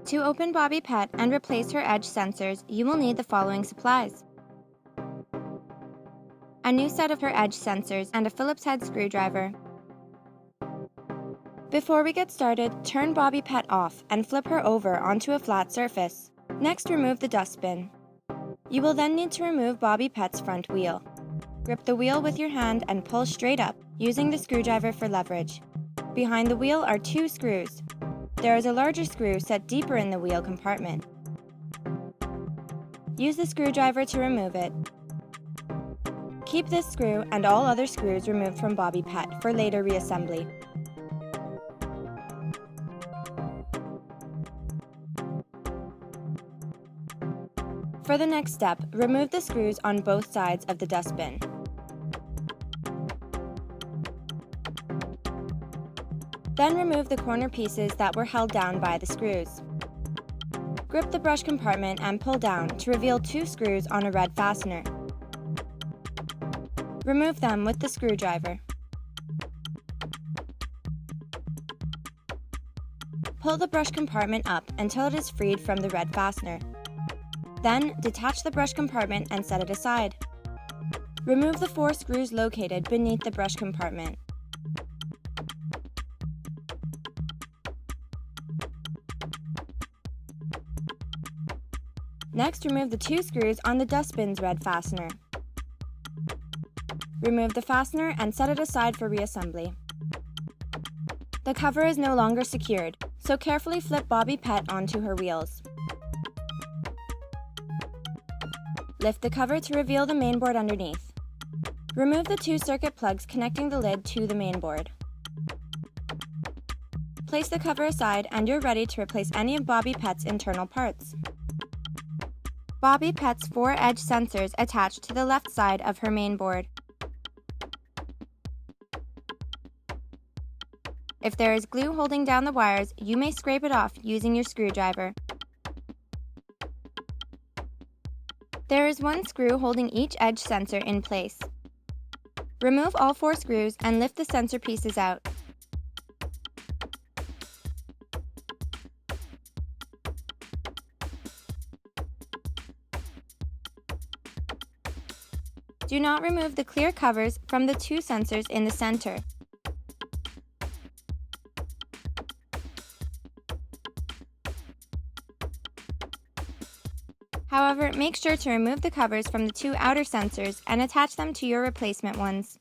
To open bObi Pet and replace her edge sensors, you will need the following supplies: a new set of her edge sensors and a Phillips head screwdriver. Before we get started, turn bObi Pet off and flip her over onto a flat surface. Next, remove the dustbin. You will then need to remove bObi Pet's front wheel. Grip the wheel with your hand and pull straight up, using the screwdriver for leverage. Behind the wheel are 2 screws. There is a larger screw set deeper in the wheel compartment. Use the screwdriver to remove it. Keep this screw and all other screws removed from bObi Pet for later reassembly. For the next step, remove the screws on both sides of the dustbin. Then remove the corner pieces that were held down by the screws. Grip the brush compartment and pull down to reveal 2 screws on a red fastener. Remove them with the screwdriver. Pull the brush compartment up until it is freed from the red fastener. Then, detach the brush compartment and set it aside. Remove the 4 screws located beneath the brush compartment. Next, remove the 2 screws on the dustbin's red fastener. Remove the fastener and set it aside for reassembly. The cover is no longer secured, so carefully flip bObi Pet onto her wheels. Lift the cover to reveal the mainboard underneath. Remove the 2 circuit plugs connecting the lid to the mainboard. Place the cover aside and you're ready to replace any of bObi Pet's internal parts. bObi Pet's 4 edge sensors attach to the left side of her mainboard. If there is glue holding down the wires, you may scrape it off using your screwdriver. There is 1 screw holding each edge sensor in place. Remove all 4 screws and lift the sensor pieces out. Do not remove the clear covers from the 2 sensors in the center. However, make sure to remove the covers from the 2 outer sensors and attach them to your replacement ones.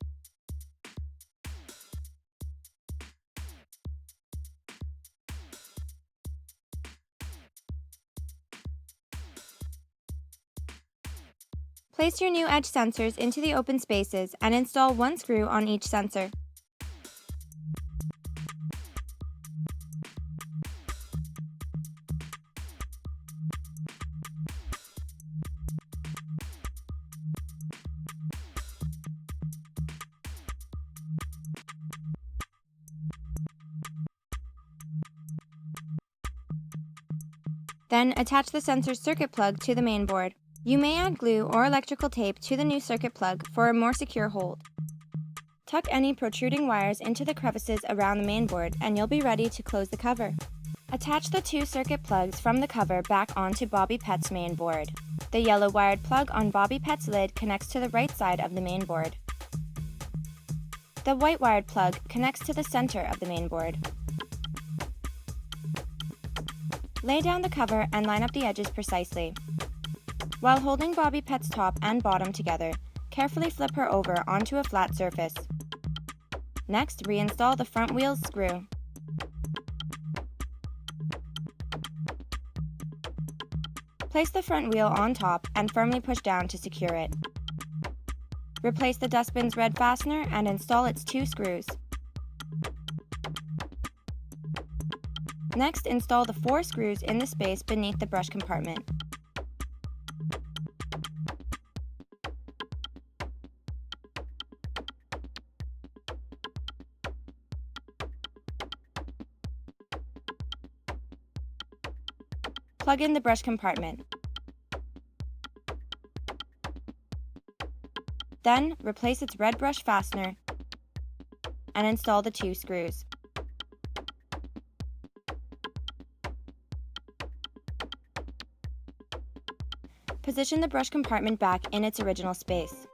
Place your new edge sensors into the open spaces and install 1 screw on each sensor. Then attach the sensor circuit plug to the mainboard. You may add glue or electrical tape to the new circuit plug for a more secure hold. Tuck any protruding wires into the crevices around the mainboard and you'll be ready to close the cover. Attach the 2 circuit plugs from the cover back onto bObi Pet's mainboard. The yellow wired plug on bObi Pet's lid connects to the right side of the mainboard. The white wired plug connects to the center of the mainboard. Lay down the cover and line up the edges precisely. While holding bObi Pet's top and bottom together, carefully flip her over onto a flat surface. Next, reinstall the front wheel's screw. Place the front wheel on top and firmly push down to secure it. Replace the dustbin's red fastener and install its 2 screws. Next, install the 4 screws in the space beneath the brush compartment. Plug in the brush compartment. Then, replace its red brush fastener and install the 2 screws. position the brush compartment back in its original space.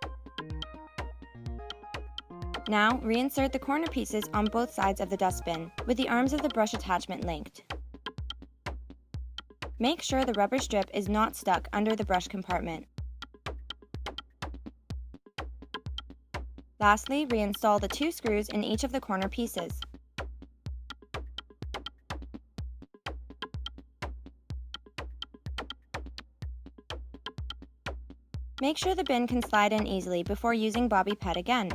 Now, reinsert the corner pieces on both sides of the dustbin, with the arms of the brush attachment linked. Make sure the rubber strip is not stuck under the brush compartment. Lastly, reinstall the 2 screws in each of the corner pieces. Make sure the bin can slide in easily before using bObi Pet again.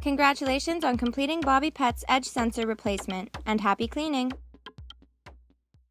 Congratulations on completing bObi Pet's edge sensor replacement, and happy cleaning!